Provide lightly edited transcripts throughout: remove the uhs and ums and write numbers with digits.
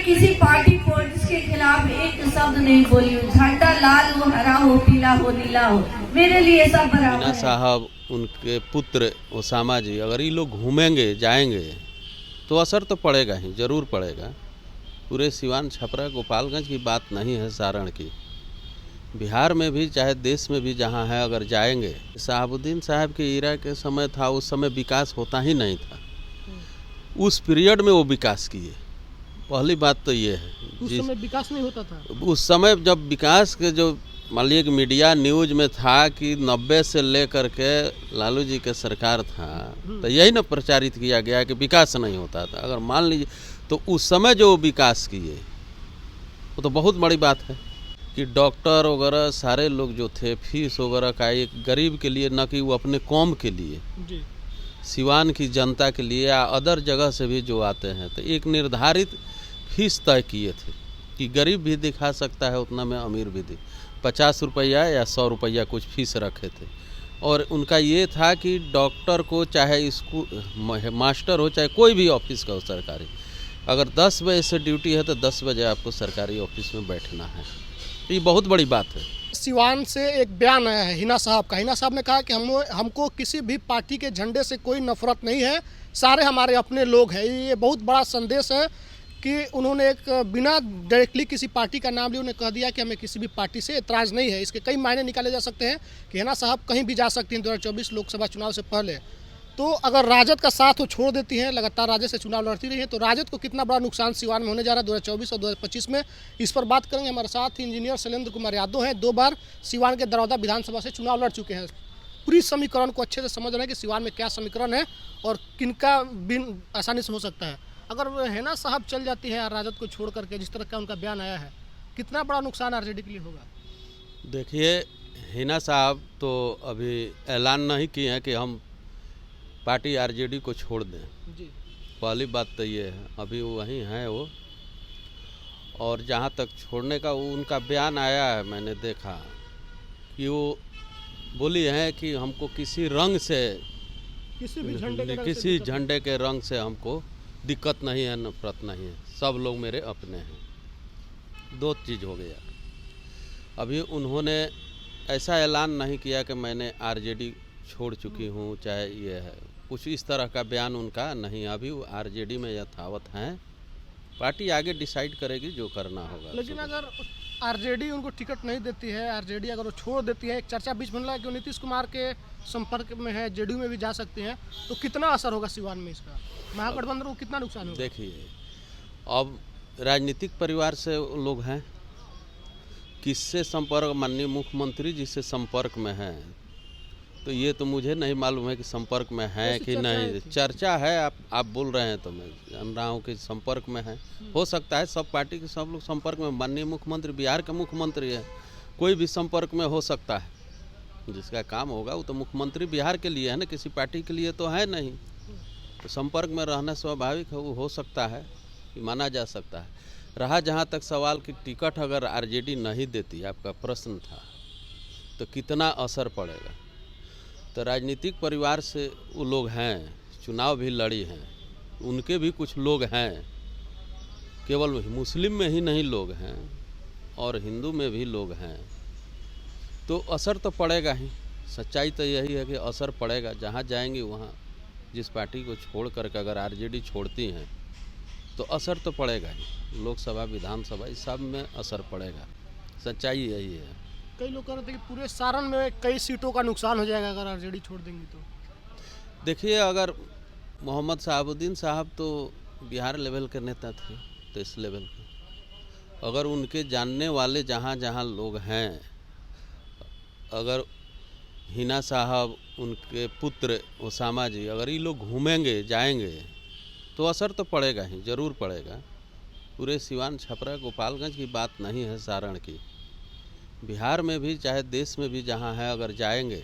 किसी पार्टी को जिसके खिलाफ एक शब्द नहीं बोली हूँ। झंडा लाल हो, हरा हो, पीला हो, नीला हो, मेरे लिए सब बराबर हिना है। साहब, उनके पुत्र ओसामा जी, अगर ये लोग घूमेंगे जाएंगे तो असर तो पड़ेगा ही, ज़रूर पड़ेगा। पूरे सिवान, छपरा, गोपालगंज की बात नहीं है, सारण की, बिहार में भी चाहे देश में भी जहाँ है अगर जाएंगे। शहाबुद्दीन साहब के इरा के समय था, उस समय विकास होता ही नहीं था। उस पीरियड में वो विकास किए, पहली बात तो ये है। उस समय विकास नहीं होता था। उस समय जब विकास के जो मान लीजिए कि मीडिया न्यूज में था कि 90 से लेकर के लालू जी के सरकार था, तो यही ना प्रचारित किया गया कि विकास नहीं होता था। अगर मान लीजिए तो उस समय जो विकास किए वो तो बहुत बड़ी बात है कि डॉक्टर वगैरह सारे लोग जो थे, फीस वगैरह का एक गरीब के लिए, न कि वो अपने कौम के लिए, जी। सिवान की जनता के लिए या अदर जगह से भी जो आते हैं, तो एक निर्धारित फीस तय किए थे कि गरीब भी दिखा सकता है उतना में अमीर भी दिख, 50 रुपया या 100 रुपया कुछ फीस रखे थे। और उनका ये था कि डॉक्टर को, चाहे स्कूल मास्टर हो, चाहे कोई भी ऑफिस का हो सरकारी, अगर 10 बजे से ड्यूटी है तो 10 बजे आपको सरकारी ऑफिस में बैठना है। ये बहुत बड़ी बात है। सिवान से एक बयान आया है हिना साहब का। हिना साहब ने कहा कि हमको किसी भी पार्टी के झंडे से कोई नफरत नहीं है, सारे हमारे अपने लोग हैं। ये बहुत बड़ा संदेश है कि उन्होंने एक बिना डायरेक्टली किसी पार्टी का नाम लिए उन्हें कह दिया कि हमें किसी भी पार्टी से एतराज़ नहीं है। इसके कई मायने निकाले जा सकते हैं कि हिना साहब कहीं भी जा सकती हैं 2024 लोकसभा चुनाव से पहले। तो अगर राजद का साथ वो छोड़ देती हैं, लगातार राजद से चुनाव लड़ती रही है, तो राजद को कितना बड़ा नुकसान सिवान में होने जा रहा है 2024 और 2025 में, इस पर बात करेंगे। हमारे साथ इंजीनियर शैलेंद्र कुमार यादव हैं, 2 बार सिवान के दरौदा विधानसभा से चुनाव लड़ चुके हैं। पूरी समीकरण को अच्छे से समझ रहे हैं कि सिवान में क्या समीकरण है और किनका बिन आसानी से हो सकता है। अगर हिना साहब चल जाती है राजद को छोड़ करके, जिस तरह का उनका बयान आया है, कितना बड़ा नुकसान आरजेडी के लिए होगा? देखिए, हिना साहब तो अभी ऐलान नहीं किए हैं कि हम पार्टी आरजेडी को छोड़ दें। जी। पहली बात तो ये है, अभी वो वहीं हैं वो। और जहाँ तक छोड़ने का उनका बयान आया है, मैंने देखा कि वो बोली हैं कि हमको किसी रंग से, किसी भी झंडे के किसी झंडे के रंग से हमको दिक्कत नहीं है, नफरत नहीं है, सब लोग मेरे अपने हैं। 2 चीज़ हो गया। अभी उन्होंने ऐसा ऐलान नहीं किया कि मैंने आरजेडी छोड़ चुकी हूँ, चाहे ये है, कुछ इस तरह का बयान उनका नहीं। अभी वो आरजेडी में यथावत हैं, पार्टी आगे डिसाइड करेगी जो करना होगा। लेकिन अगर आरजेडी उनको टिकट नहीं देती है, आरजेडी अगर वो छोड़ देती है, एक चर्चा बीच में है कि वो नीतीश कुमार के संपर्क में है, जेडीयू में भी जा सकती हैं, तो कितना असर होगा सिवान में इसका? महागठबंधन को कितना नुकसान होगा? देखिए, अब राजनीतिक परिवार से लोग हैं, किससे संपर्क, माननीय मुख्यमंत्री जी से संपर्क में हैं, तो ये तो मुझे नहीं मालूम है कि संपर्क में है कि नहीं। चर्चा है, आप बोल रहे हैं तो मैं जान रहा हूँ कि संपर्क में है। हो सकता है सब पार्टी के सब लोग संपर्क में, माननीय मुख्यमंत्री बिहार के मुख्यमंत्री है, कोई भी संपर्क में हो सकता है। जिसका काम होगा वो तो मुख्यमंत्री बिहार के लिए है ना, किसी पार्टी के लिए तो है नहीं। तो संपर्क में रहना स्वाभाविक है, वो हो सकता है, माना जा सकता है। रहा जहाँ तक सवाल कि टिकट अगर आरजेडी नहीं देती, आपका प्रश्न था, तो कितना असर पड़ेगा। तो राजनीतिक परिवार से वो लोग हैं, चुनाव भी लड़ी हैं, उनके भी कुछ लोग हैं, केवल मुस्लिम में ही नहीं लोग हैं और हिंदू में भी लोग हैं, तो असर तो पड़ेगा ही। सच्चाई तो यही है कि असर पड़ेगा। जहाँ जाएंगे वहाँ, जिस पार्टी को छोड़ करके अगर आरजेडी छोड़ती हैं तो असर तो पड़ेगा ही। लोकसभा, विधानसभा, इस सब में असर पड़ेगा। सच्चाई यही है। कई लोग कह रहे थे कि पूरे सारण में कई सीटों का नुकसान हो जाएगा अगर आरजेडी छोड़ देंगी तो। देखिए, अगर मोहम्मद शहाबुद्दीन साहब तो बिहार लेवल के नेता थे, तो इस लेवल के अगर उनके जानने वाले जहाँ जहाँ लोग हैं, अगर हिना साहब, उनके पुत्र ओसामा जी, अगर ये लोग घूमेंगे जाएंगे तो असर तो पड़ेगा ही, ज़रूर पड़ेगा। पूरे सिवान, छपरा, गोपालगंज की बात नहीं है, सारण की, बिहार में भी चाहे देश में भी जहाँ है अगर जाएंगे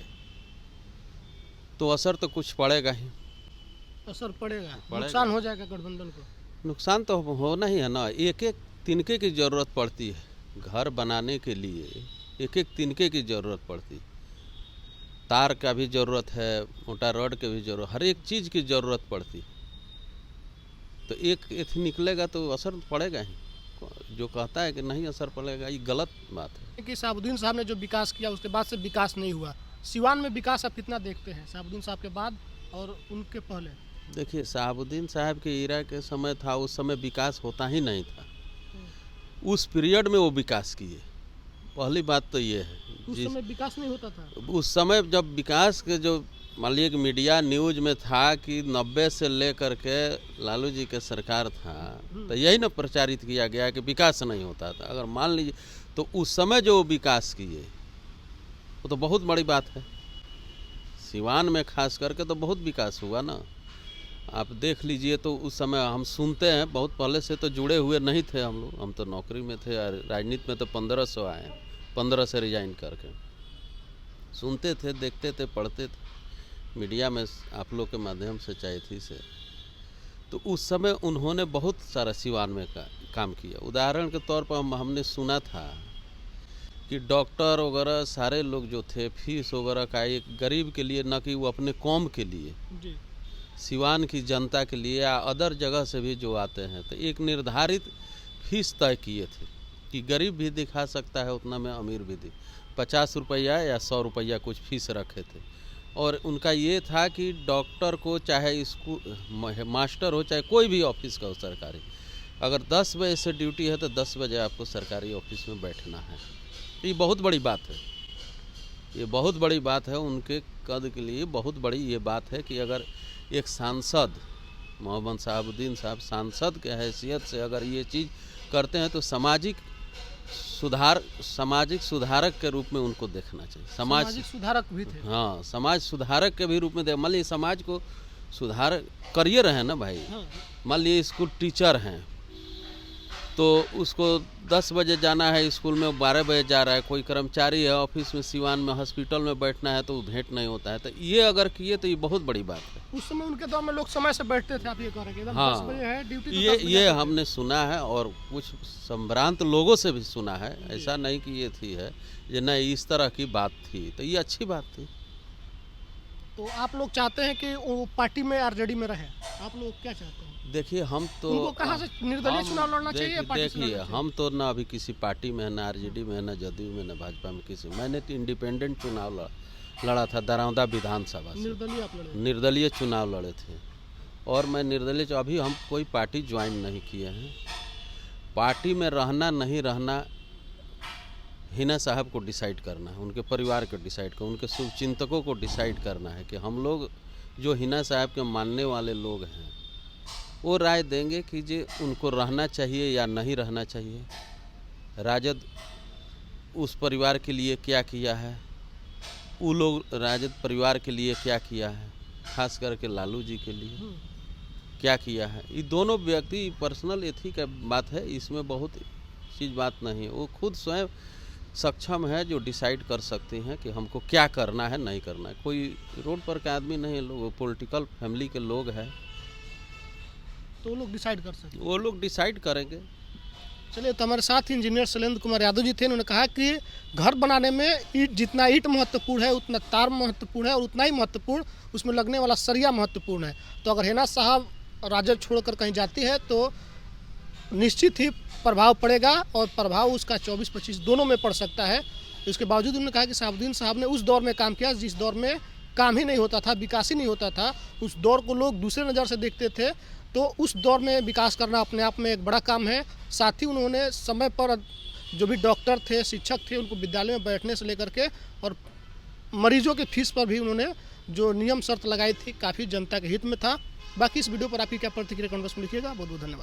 तो असर तो कुछ पड़ेगा ही। असर पड़ेगा, नुकसान हो जाएगा गठबंधन को। नुकसान तो होना ही है ना। एक एक तिनके की ज़रूरत पड़ती है, घर बनाने के लिए एक एक तिनके की ज़रूरत पड़ती है। तार का भी ज़रूरत है, मोटा रॉड के भी ज़रूरत, हर एक चीज़ की ज़रूरत पड़ती है। तो एक निकलेगा तो असर पड़ेगा ही। जो कहता है कि नहीं असर पड़ेगा, ये गलत बात है। कि शहाबुद्दीन साहब ने जो विकास किया उसके बाद से विकास नहीं हुआ। सिवान में विकास आप कितना देखते हैं शहाबुद्दीन साहब के बाद और उनके पहले? देखिए, शहाबुद्दीन साहब के इरा के समय था, उस समय विकास होता ही नहीं था। उस पीरियड में वो विकास किए, पहली बात तो ये है। उस समय विकास नहीं होता था। उस समय जब विकास के जो मान लीजिए मीडिया न्यूज में था कि 90 से लेकर के लालू जी के सरकार था, तो यही ना प्रचारित किया गया कि विकास नहीं होता था। अगर मान लीजिए तो उस समय जो विकास किए वो तो बहुत बड़ी बात है। सिवान में खास करके तो बहुत विकास हुआ ना, आप देख लीजिए। तो उस समय हम सुनते हैं, बहुत पहले से तो जुड़े हुए नहीं थे हम लोग, हम तो नौकरी में थे, राजनीति में तो 1500 आए, 15 से रिजाइन करके। सुनते थे, देखते थे, पढ़ते थे मीडिया में आप लोग के माध्यम से, चाहे से। तो उस समय उन्होंने बहुत सारा सिवान में काम किया। उदाहरण के तौर पर हमने सुना था कि डॉक्टर वगैरह सारे लोग जो थे, फीस वगैरह का एक गरीब के लिए, न कि वो अपने कौम के लिए जी, सिवान की जनता के लिए या अदर जगह से भी जो आते हैं, तो एक निर्धारित फीस तय किए थे कि गरीब भी दिखा सकता है उतना में, अमीर भी 50 रुपया या 100 रुपया कुछ फीस रखे थे। और उनका ये था कि डॉक्टर को, चाहे स्कूल मास्टर हो, चाहे कोई भी ऑफिस का हो सरकारी, अगर 10 बजे से ड्यूटी है तो 10 बजे आपको सरकारी ऑफिस में बैठना है। ये बहुत बड़ी बात है, ये बहुत बड़ी बात है उनके कद के लिए। बहुत बड़ी ये बात है कि अगर एक सांसद मोहम्मद शहाबुद्दीन साहब सांसद के हैसियत से अगर ये चीज़ करते हैं तो सामाजिक सुधारक के रूप में उनको देखना चाहिए। सामाजिक सुधारक भी थे। हाँ, समाज सुधारक के भी रूप में मान लीजिए समाज को सुधार करिए रहे ना भाई। हाँ। मान लीजिए स्कूल टीचर हैं तो उसको 10 बजे जाना है स्कूल में, 12 बजे जा रहा है। कोई कर्मचारी है ऑफिस में, सिवान में हॉस्पिटल में बैठना है तो भेंट नहीं होता है। तो ये अगर किए तो ये बहुत बड़ी बात है। उस समय उनके दौर में लोग समय से बैठते थे, आप ये कह रहे हैं। हाँ, 10 बजे है ड्यूटी, ये हमने सुना है और कुछ संभ्रांत लोगों से भी सुना है। ऐसा नहीं कि ये थी है, ये नहीं, इस तरह की बात थी, तो ये अच्छी बात थी। तो आप लोग चाहते हैं कि वो पार्टी में आरजेडी में रहे, आप लोग क्या चाहते हैं? देखिए, हम तो उनको कहाँ से निर्दलीय चुनाव लड़ना चाहिए? देखिए, हम तो ना अभी किसी पार्टी में है, ना आरजेडी में है, ना जदयू में, ना भाजपा में, किसी। मैंने तो इंडिपेंडेंट चुनाव लड़ा था दरौंदा विधानसभा से, निर्दलीय चुनाव लड़े थे। और मैं निर्दलीय, अभी हम कोई पार्टी ज्वाइन नहीं किए हैं। पार्टी में रहना नहीं रहना हिना साहब को डिसाइड करना है, उनके परिवार को डिसाइड करना, उनके शुभचिंतकों को डिसाइड करना है कि हम लोग जो हिना साहब के मानने वाले लोग हैं वो राय देंगे कि जी उनको रहना चाहिए या नहीं रहना चाहिए। राजद उस परिवार के लिए क्या किया है, वो लोग राजद परिवार के लिए क्या किया है, खास करके लालू जी के लिए क्या किया है। ये दोनों व्यक्ति पर्सनल एथिक का बात है, इसमें बहुत चीज़ बात नहीं है। वो खुद स्वयं सक्षम है जो डिसाइड कर सकती हैं कि हमको क्या करना है, नहीं करना है। कोई रोड पर का आदमी नहीं है, लोग पॉलिटिकल फैमिली के लोग हैं, तो वो लोग डिसाइड कर सकते, वो लोग डिसाइड करेंगे। चलिए, तो हमारे साथ इंजीनियर शैलेंद्र कुमार यादव जी थे। उन्होंने कहा कि घर बनाने में जितना ईंट महत्वपूर्ण है उतना तार महत्वपूर्ण है, और उतना ही महत्वपूर्ण उसमें लगने वाला सरिया महत्वपूर्ण है। तो अगर हिना साहब राजद छोड़कर कहीं जाती है तो निश्चित ही प्रभाव पड़ेगा, और प्रभाव उसका 24-25 दोनों में पड़ सकता है। इसके बावजूद उन्होंने कहा कि शहाबुद्दीन साहब ने उस दौर में काम किया जिस दौर में काम ही नहीं होता था, विकास ही नहीं होता था। उस दौर को लोग दूसरे नज़र से देखते थे, तो उस दौर में विकास करना अपने आप में एक बड़ा काम है। साथ ही उन्होंने समय पर जो भी डॉक्टर थे, शिक्षक थे, उनको विद्यालय में बैठने से लेकर के और मरीजों के फीस पर भी उन्होंने जो नियम शर्त लगाई थी, काफ़ी जनता के हित में था। बाकी इस वीडियो पर आपकी क्या प्रतिक्रिया कमेंट बॉक्स में लिखिएगा। बहुत बहुत धन्यवाद।